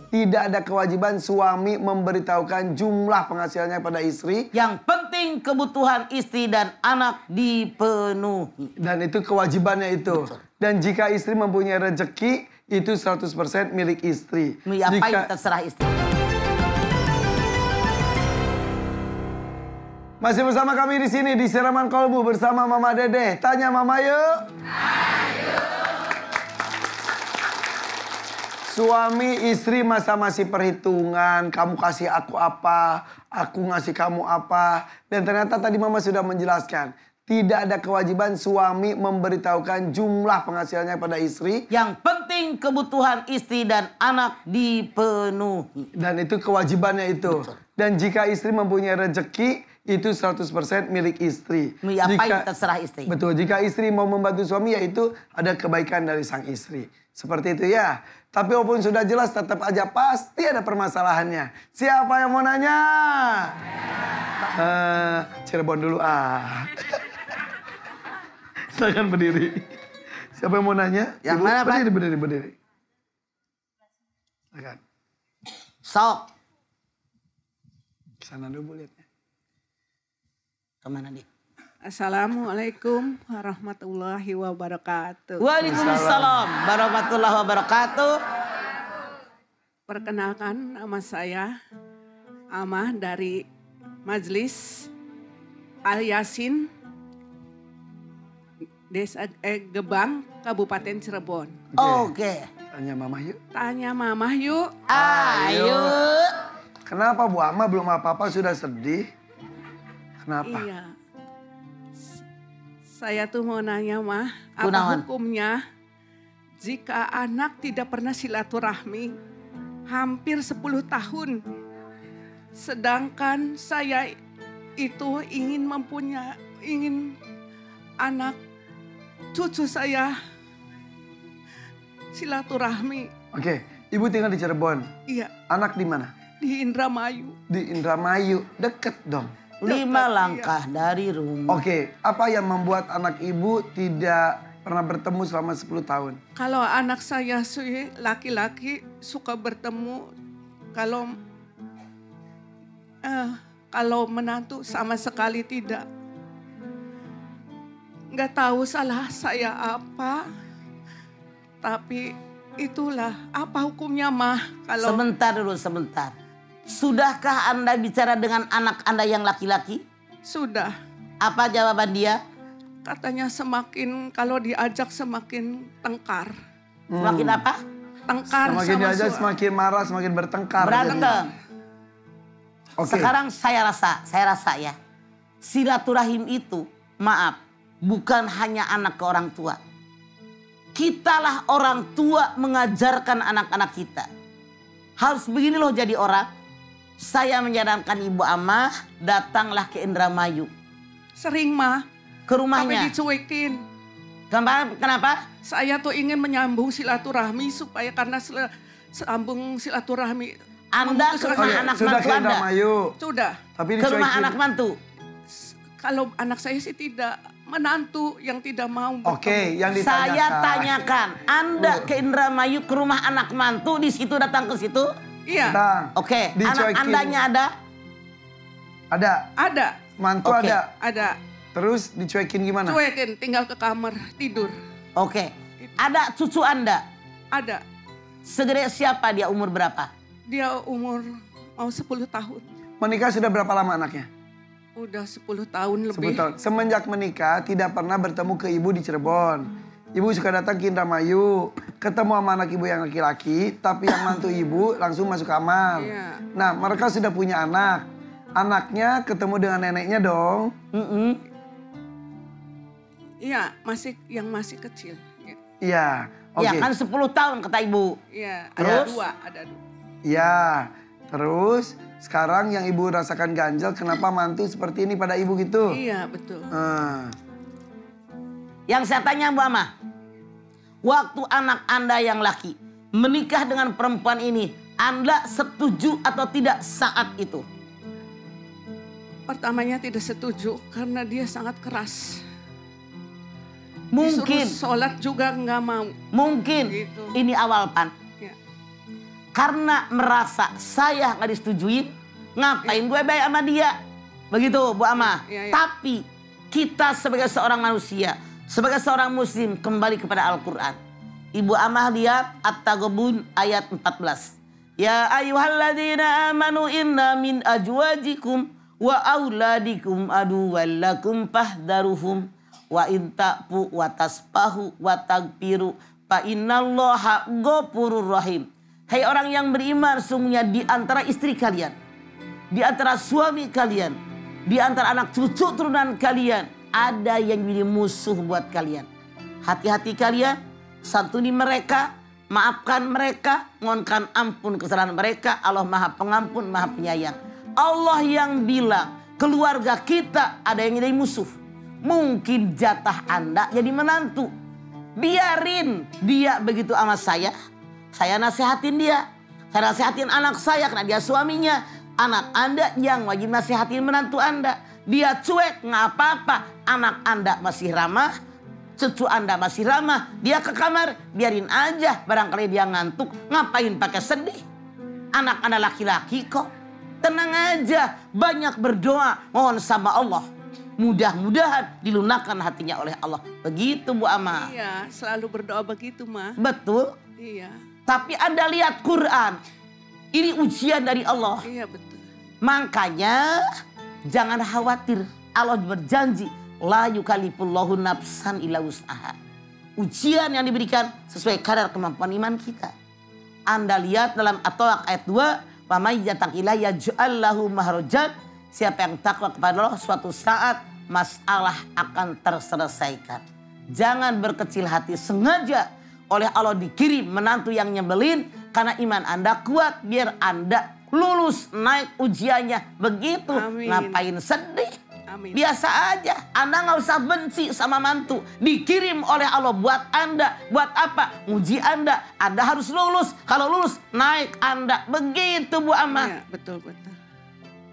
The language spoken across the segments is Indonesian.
Tidak ada kewajiban suami memberitahukan jumlah penghasilannya pada istri. Yang penting kebutuhan istri dan anak dipenuhi. Dan itu kewajibannya itu. Betul. Dan jika istri mempunyai rezeki, itu 100% milik istri. Apa terserah istri. Masih bersama kami di sini di Siraman Kolbu bersama Mama Dede. Tanya Mama yuk. Suami istri masa masih perhitungan, kamu kasih aku apa, aku ngasih kamu apa. Dan ternyata tadi Mama sudah menjelaskan, tidak ada kewajiban suami memberitahukan jumlah penghasilannya pada istri. Yang penting kebutuhan istri dan anak dipenuhi. Dan itu kewajibannya itu. Betul. Dan jika istri mempunyai rezeki, itu 100% milik istri. Apa terserah istri. Betul, jika istri mau membantu suami, yaitu ada kebaikan dari sang istri. Seperti itu ya. Tapi walaupun sudah jelas, tetap aja pasti ada permasalahannya. Siapa yang mau nanya? Cirebon dulu Silakan berdiri. Siapa yang mau nanya? Yang Ibu, mana, Pak? Berdiri. Silakan. Sok. Kesana dulu lihatnya. Kemana dia? Assalamualaikum warahmatullahi wabarakatuh. Waalaikumsalam warahmatullahi wabarakatuh. Perkenalkan, nama saya Amah dari Majelis Al Yasin Desa Gebang, Kabupaten Cirebon. Oke. Tanya Mama yuk. Tanya Mamah yuk. Ayo. Kenapa Bu Amah belum apa-apa sudah sedih? Kenapa? Iya. Saya tuh mau nanya Mah, apa Kunaon? hukumnya jika anak tidak pernah silaturahmi hampir 10 tahun. Sedangkan saya itu ingin anak cucu saya silaturahmi. Oke, Ibu tinggal di Cirebon. Iya, Anak di mana? di Indramayu. Di Indramayu. Deket dong. 5 langkah dari rumah. Oke, apa yang membuat anak Ibu tidak pernah bertemu selama 10 tahun? Kalau anak saya sih laki-laki suka bertemu, kalau menantu sama sekali tidak. Nggak tahu salah saya apa, tapi itulah apa hukumnya Mah kalau Sebentar dulu, sebentar. Sudahkah Anda bicara dengan anak Anda yang laki-laki? sudah. Apa jawaban dia? Katanya semakin kalau diajak semakin tengkar. Semakin apa? Tengkar Semakin sama diajak suami. semakin marah, semakin bertengkar. Berantem. Oke. Sekarang saya rasa ya. Silaturahim itu, maaf, bukan hanya anak ke orang tua. Kitalah orang tua mengajarkan anak-anak kita. Harus begini loh jadi orang. Saya menyarankan Ibu Amah, datanglah ke Indramayu. Sering Mah, Ke tapi rumahnya. dicuekin. Kenapa? Saya tuh ingin menyambung silaturahmi supaya karena sambung silaturahmi. Anda ke rumah anak Sudah mantu ke Anda? Indramayu. Sudah. Tapi Ke rumah dicuekin. anak mantu? Kalau anak saya sih tidak, menantu yang tidak mau bertemu. Oke, yang ditanyakan. Saya tanyakan, Anda ke Indramayu ke rumah anak mantu, di situ datang ke situ? Iya, Nah, Oke, anak dicuekin. Andanya ada? Ada. ada, Mantu Oke. ada. Terus dicuekin gimana? cuekin, tinggal ke kamar tidur. Oke. Ada cucu Anda? Ada, Segede siapa dia, umur berapa? dia umur mau 10 tahun. Menikah sudah berapa lama anaknya? Udah 10 tahun 10 lebih. tahun. Semenjak menikah tidak pernah bertemu ke ibu di Cirebon. Ibu suka datang ke Indramayu. Ketemu sama anak ibu yang laki-laki. Tapi yang mantu ibu langsung masuk kamar. Iya. Nah, mereka sudah punya anak. Anaknya ketemu dengan neneknya dong. Iya, masih kecil. Iya. Oke. Ya kan 10 tahun kata ibu. Iya, Terus? ada dua. Iya. Terus sekarang yang ibu rasakan ganjel, kenapa mantu seperti ini pada ibu gitu? Iya, betul. Yang saya tanya Bu Amah, waktu anak Anda yang laki menikah dengan perempuan ini, Anda setuju atau tidak saat itu? Pertamanya tidak setuju karena dia sangat keras. Mungkin, Disuruh sholat juga nggak mau. mungkin Gitu. ini awal Pan. Ya. karena merasa saya nggak disetujuin, ngapain gue baik sama dia? Begitu Bu Amah. Iya. Tapi kita sebagai seorang manusia, sebagai seorang muslim kembali kepada Al-Quran. Ibu Amah lihat At-Taghabun ayat 14. Ya ayyuhalladzina amanu inna min ajwajikum wa auladikum aduwwan lakum fahdharuhum wa in ta'fu wa tasfahu wa tagfiru fa innallaha ghafurur rahim. Hai orang yang beriman, sungguhnya di antara istri kalian, di antara suami kalian, di antara anak cucu turunan kalian ada yang jadi musuh buat kalian. Hati-hati kalian, santuni mereka, maafkan mereka, mohonkan ampun kesalahan mereka. Allah Maha Pengampun, Maha Penyayang. Allah yang bilang keluarga kita ada yang jadi musuh. Mungkin jatah Anda jadi menantu. Biarin dia begitu sama saya nasihatin dia. Saya nasihatin anak saya karena dia suaminya. Anak Anda yang wajib nasihatin menantu Anda. Dia cuek, nggak apa-apa. Anak Anda masih ramah, cucu Anda masih ramah. Dia ke kamar, biarin aja. Barangkali dia ngantuk, ngapain pakai sedih? Anak Anda laki-laki kok. Tenang aja, banyak berdoa, mohon sama Allah. Mudah-mudahan dilunakkan hatinya oleh Allah. Begitu Bu Amah. Iya, selalu berdoa begitu, Ma. Betul. Iya. Tapi Anda lihat Quran. Ini ujian dari Allah. Iya, betul. Makanya jangan khawatir. Allah berjanji, la yukallifullahu nafsan illa wus'aha. Ujian yang diberikan sesuai kadar kemampuan iman kita. Anda lihat dalam At-Tolak ayat 2, wa may yattaqillah yaj'al lahu makhrajan. Siapa yang takwa kepada Allah, suatu saat masalah akan terselesaikan. Jangan berkecil hati, sengaja oleh Allah dikirim menantu yang nyebelin karena iman Anda kuat, biar Anda lulus naik ujiannya. Begitu. Amin. Ngapain sedih? Amin. Biasa aja. Anda nggak usah benci sama mantu. Dikirim oleh Allah buat Anda. Buat apa? Uji Anda. Anda harus lulus. Kalau lulus naik Anda. Begitu Bu Amah. Iya, betul, betul.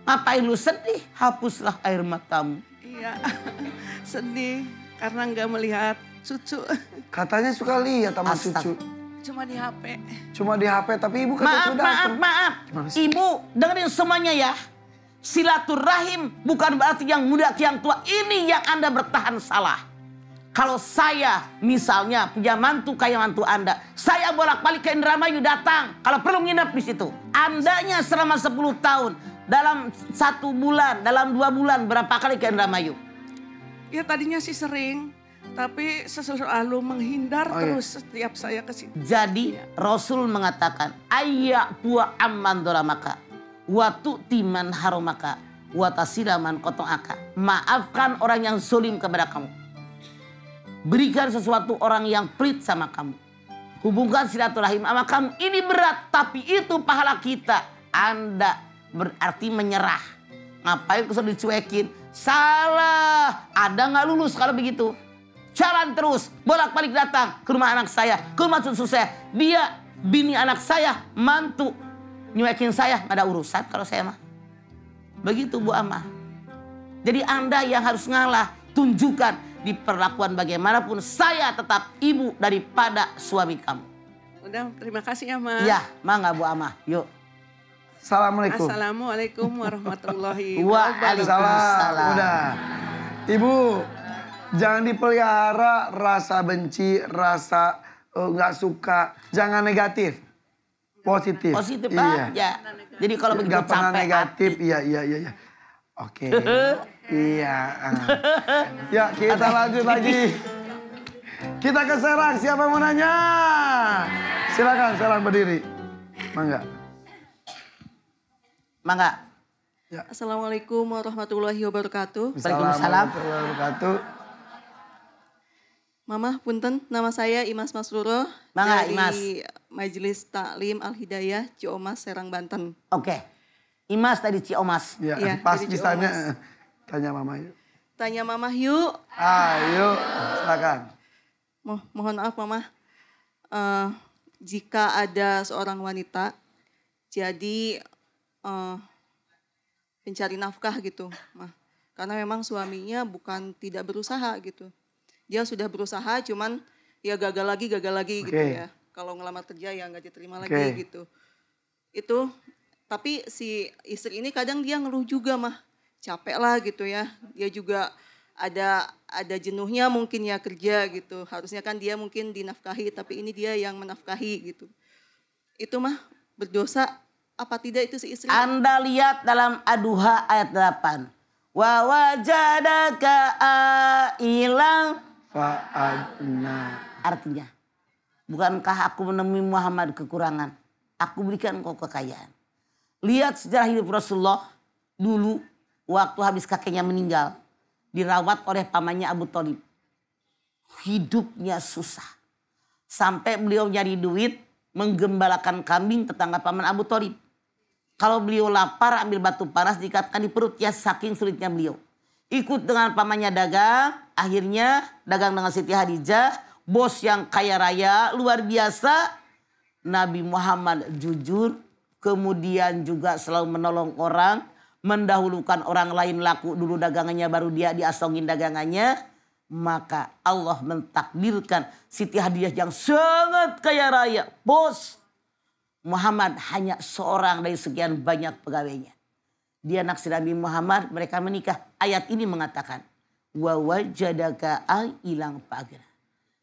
Ngapain lu sedih? Hapuslah air matamu. Iya, sedih karena nggak melihat cucu. Katanya suka lihat sama Astaga. cucu. Cuma di HP. Cuma di HP, tapi ibu kata sudah. Maaf. Gimana sih? Ibu dengerin semuanya ya. Silaturahim bukan berarti yang muda ke yang tua. Ini yang Anda bertahan salah. Kalau saya misalnya punya mantu kayak mantu Anda. Saya bolak-balik ke Indramayu datang. Kalau perlu nginep di situ. Andanya selama 10 tahun. Dalam 1 bulan, dalam 2 bulan berapa kali ke Indramayu? Ya tadinya sih sering. Tapi selalu menghindar terus setiap saya ke situ. Jadi Rasul mengatakan, ayya buah amman dolamaka, wa tu'ti man haromaka, wa tasila man qata'aka. Maafkan orang yang zulim kepada kamu. Berikan sesuatu orang yang pelit sama kamu. Hubungkan silaturahim sama kamu. Ini berat, tapi itu pahala kita. Anda berarti menyerah. Ngapain kesel dicuekin? Salah. Anda nggak lulus kalau begitu. Jalan terus, bolak-balik datang ke rumah anak saya, ke rumah cucu saya. Dia bini anak saya, mantu, nyuekin saya, gak ada urusan kalau saya mah. Begitu Bu Amah. Jadi Anda yang harus ngalah, tunjukkan di perlakuan bagaimanapun saya tetap ibu daripada suami kamu. Udah, terima kasih ya, Ma. Iya, mangga Bu Amah, yuk. Assalamualaikum. Assalamualaikum warahmatullahi Waalaikumsalam. Udah. Ibu, jangan dipelihara rasa benci, rasa nggak suka. Jangan negatif. Positif. Positif Iya. aja. Jadi kalau begitu Nggak pernah capek negatif. hati. Iya. Oke. Iya. Ya, kita lanjut lagi. Kita ke Serang. Siapa yang mau nanya? Silakan Serang berdiri. Mangga. Mangga. Assalamualaikum warahmatullahi wabarakatuh. Waalaikumsalam. Warahmatullahi wabarakatuh. Mama, punten, nama saya Imas Masruro Mangga, dari Imas. Majelis Taklim Al-Hidayah, Ciomas, Serang, Banten. Oke. Imas tadi Ciomas. Ya, Iya, pas dari misalnya Ciomas. tanya Mama yuk. Tanya Mama yuk. Ayo, silakan. Mohon maaf Mama, jika ada seorang wanita jadi pencari nafkah gitu, Mah. Karena memang suaminya bukan tidak berusaha gitu. Dia sudah berusaha cuman ya gagal lagi gitu Oke. ya. Kalau ngelamar kerja ya nggak diterima Oke. lagi gitu. Itu tapi si istri ini kadang dia ngeluh juga mah, capek lah gitu ya. Dia juga ada jenuhnya mungkin ya kerja gitu. Harusnya kan dia mungkin dinafkahi, tapi ini dia yang menafkahi gitu. Itu mah berdosa apa tidak itu si istri? Anda lihat dalam Ad-Duha ayat 8. Wa wajadaka ailang Fa'adna. artinya, bukankah aku menemui Muhammad kekurangan? Aku berikan kau kekayaan. Lihat sejarah hidup Rasulullah dulu waktu habis kakeknya meninggal. Dirawat oleh pamannya Abu Thalib. Hidupnya susah. Sampai beliau nyari duit menggembalakan kambing tetangga paman Abu Thalib. Kalau beliau lapar ambil batu panas diikatkan di perutnya saking sulitnya beliau. Ikut dengan pamannya dagang. Akhirnya dagang dengan Siti Hadijah. Bos yang kaya raya luar biasa. Nabi Muhammad jujur. Kemudian juga selalu menolong orang. Mendahulukan orang lain laku dulu dagangannya baru dia diasongin dagangannya. Maka Allah mentakdirkan Siti Hadijah yang sangat kaya raya. Bos Muhammad hanya seorang dari sekian banyak pegawainya. Dia naksir Nabi Muhammad, mereka menikah. Ayat ini mengatakan, wa wajadaka ailang fa'agna.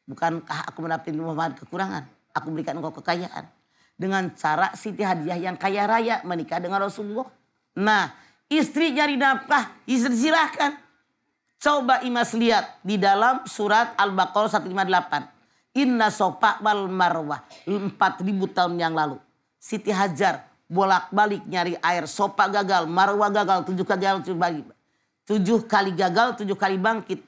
Bukankah aku mendapatkan Muhammad kekurangan? Aku berikan engkau kekayaan. Dengan cara Siti Hadijah yang kaya raya menikah dengan Rasulullah. Nah, istri nyari nafkah, istri silahkan. Coba Imas lihat di dalam surat Al-Baqarah 158. Inna sofa wal marwah 4.000 tahun yang lalu. Siti Hajar bolak-balik nyari air. Sofa gagal, marwah gagal, 7 kali gagal, 7 kali bangkit.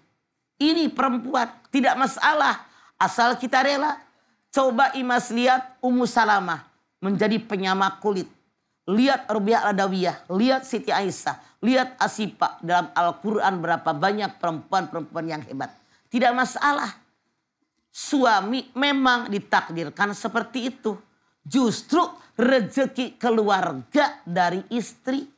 Ini perempuan, tidak masalah. Asal kita rela. Coba Imas lihat Ummu Salamah menjadi penyama kulit. Lihat Rubiah Al-Adawiyah, lihat Siti Aisyah, lihat Asifah. Dalam Al-Quran berapa banyak perempuan-perempuan yang hebat. Tidak masalah. Suami memang ditakdirkan seperti itu. Justru rezeki keluarga dari istri.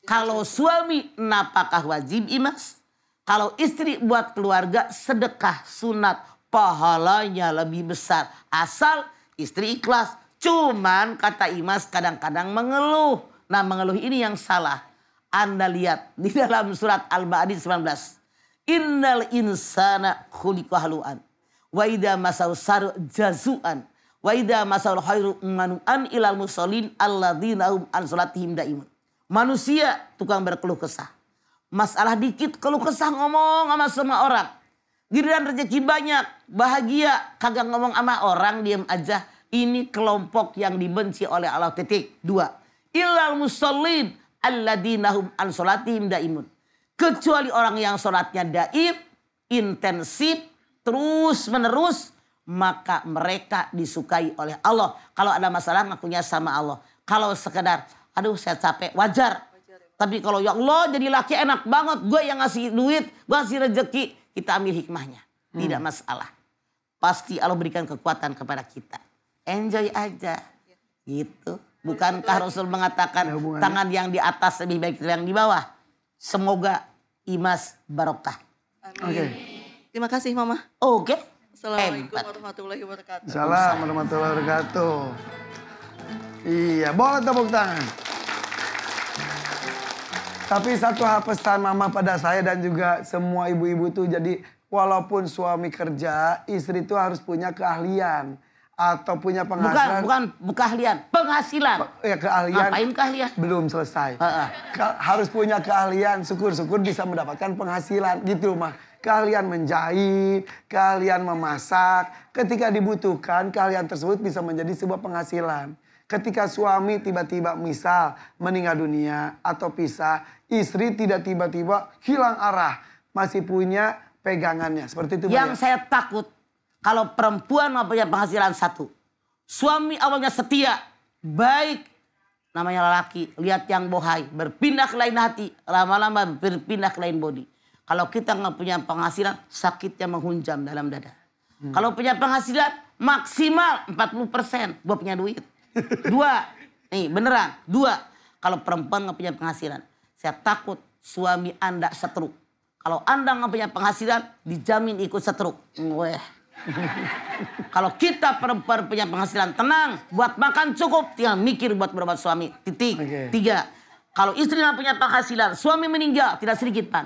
Kalau suami napakah wajib Imas. Kalau istri buat keluarga sedekah sunat. Pahalanya lebih besar. Asal istri ikhlas. Cuman kata Imas kadang-kadang mengeluh. Nah mengeluh ini yang salah. Anda lihat di dalam surat Al-Baqarah 19. Innal insana khuliqa halu'an. Wa idza masau saru jazu'an. Wa idza masau khairu manu'an ilal musallin alladzina hum an salatihim daimun. Manusia tukang berkeluh kesah. Masalah dikit keluh kesah ngomong sama semua orang. Giliran rezeki banyak, bahagia, kagak ngomong sama orang, diam aja. Ini kelompok yang dibenci oleh Allah. Titik. 2. Illal musallin alladzina hum an salatihim daimun. Kecuali orang yang salatnya daim, intensif, terus menerus, maka mereka disukai oleh Allah. Kalau ada masalah ngakunya sama Allah. Kalau sekedar, aduh saya capek, wajar. Tapi kalau ya Allah jadi laki enak banget, gue yang ngasih duit, gue ngasih rezeki, kita ambil hikmahnya. Tidak masalah. Pasti Allah berikan kekuatan kepada kita. Enjoy aja. Gitu. Bukankah Rasul mengatakan tangan yang di atas lebih baik dari yang di bawah. Semoga Imas barokah. Amin. Terima kasih Mama. Oke. Assalamualaikum warahmatullahi wabarakatuh. Assalamualaikum warahmatullahi wabarakatuh. Iya, boleh tepuk tangan. Tapi satu hal pesan Mama pada saya dan juga semua ibu-ibu tuh, jadi walaupun suami kerja, istri itu harus punya keahlian atau punya penghasilan. Bukan keahlian, penghasilan. Ya keahlian. Ngapain keahlian? Belum selesai. Harus punya keahlian, syukur-syukur bisa mendapatkan penghasilan gitu mah. Keahlian menjahit, keahlian memasak. Ketika dibutuhkan, keahlian tersebut bisa menjadi sebuah penghasilan. Ketika suami tiba-tiba misal meninggal dunia atau pisah, istri tidak tiba-tiba hilang arah. Masih punya pegangannya. Seperti itu. Yang saya takut kalau perempuan punya penghasilan satu. Suami awalnya setia, baik. Namanya lelaki, lihat yang bohai. Berpindah ke lain hati, lama-lama berpindah ke lain body. Kalau kita nggak punya penghasilan, sakitnya menghunjam dalam dada. Kalau punya penghasilan maksimal 40%, gue punya duit. 2, nih beneran, 2. Kalau perempuan nggak punya penghasilan, saya takut suami Anda setruk. Kalau Anda nggak punya penghasilan, dijamin ikut setruk. Weh, Kalau kita perempuan punya penghasilan tenang, buat makan cukup, tinggal mikir buat berobat suami. Titik. Oke. 3. Kalau istri nggak punya penghasilan, suami meninggal, tidak sedikit pan.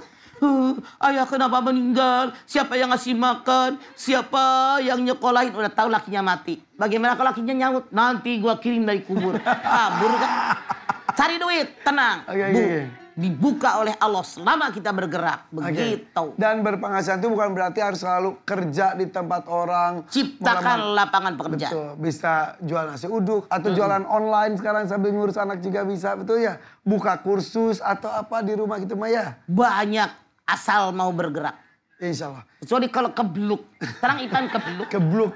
Ayah kenapa meninggal? Siapa yang ngasih makan? Siapa yang nyekolahin? Udah tahu lakinya mati. Bagaimana kalau lakinya nyaut? Nanti gua kirim dari kubur. Kabur kan? Cari duit, tenang. Oke. Dibuka oleh Allah selama kita bergerak. Begitu. Dan berpenghasilan itu bukan berarti harus selalu kerja di tempat orang. Ciptakan lapangan pekerjaan. Betul, bisa jual nasi uduk atau jualan online sekarang sambil ngurus anak juga bisa, betul ya? Buka kursus atau apa di rumah gitu Maya? Banyak asal mau bergerak. Insya Allah. Kecuali kalau kebluk. Terang ikan kebluk. Kebluk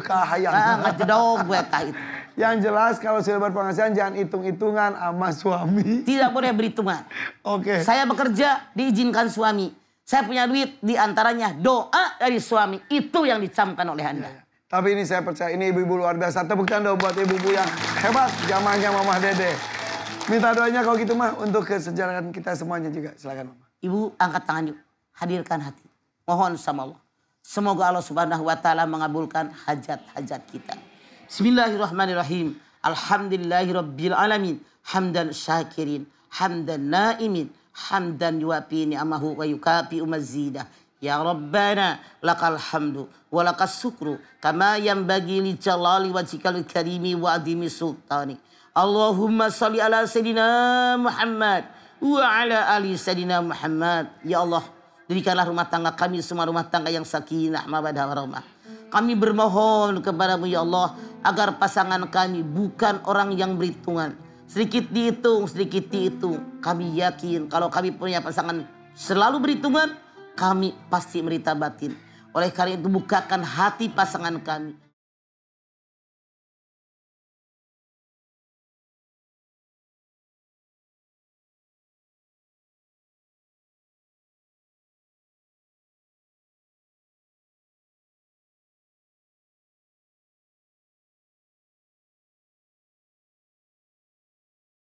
kahayang. Ngejedog gue kah itu. Yang jelas kalau sudah berpenghasilan jangan hitung-hitungan sama suami. Tidak boleh berhitungan. Oke. Saya bekerja diizinkan suami. Saya punya duit diantaranya doa dari suami. Itu yang dicamkan oleh Anda. Tapi ini saya percaya ini ibu-ibu luar biasa. Tepuk tangan dong buat ibu-ibu yang hebat. Jamaahnya Mama Dede. Minta doanya kalau gitu mah untuk kesejahteraan kita semuanya juga. Silakan Mama. Ibu angkat tangan yuk. Hadirkan hati. Mohon sama Allah. Semoga Allah Subhanahu wa taala mengabulkan hajat-hajat kita. Bismillahirrahmanirrahim. Alhamdulillahirabbil alamin. Hamdan syakirin, hamdan naimin, hamdan yuafi ni'amahu wa yukafi mazidah. Ya Rabbana lakal hamdu wa lakas syukru kama yanbaghi li jalali wajhikal karimi wa adimi sultani. Allahumma shalli ala sayidina Muhammad wa ala ali sayidina Muhammad. Ya Allah, jadikanlah rumah tangga kami semua rumah tangga yang sakinah mawaddah warahmah. Kami bermohon kepadamu ya Allah agar pasangan kami bukan orang yang berhitungan. Sedikit dihitung, sedikit dihitung. Kami yakin kalau kami punya pasangan selalu berhitungan, kami pasti menderita batin. Oleh karena itu bukakan hati pasangan kami.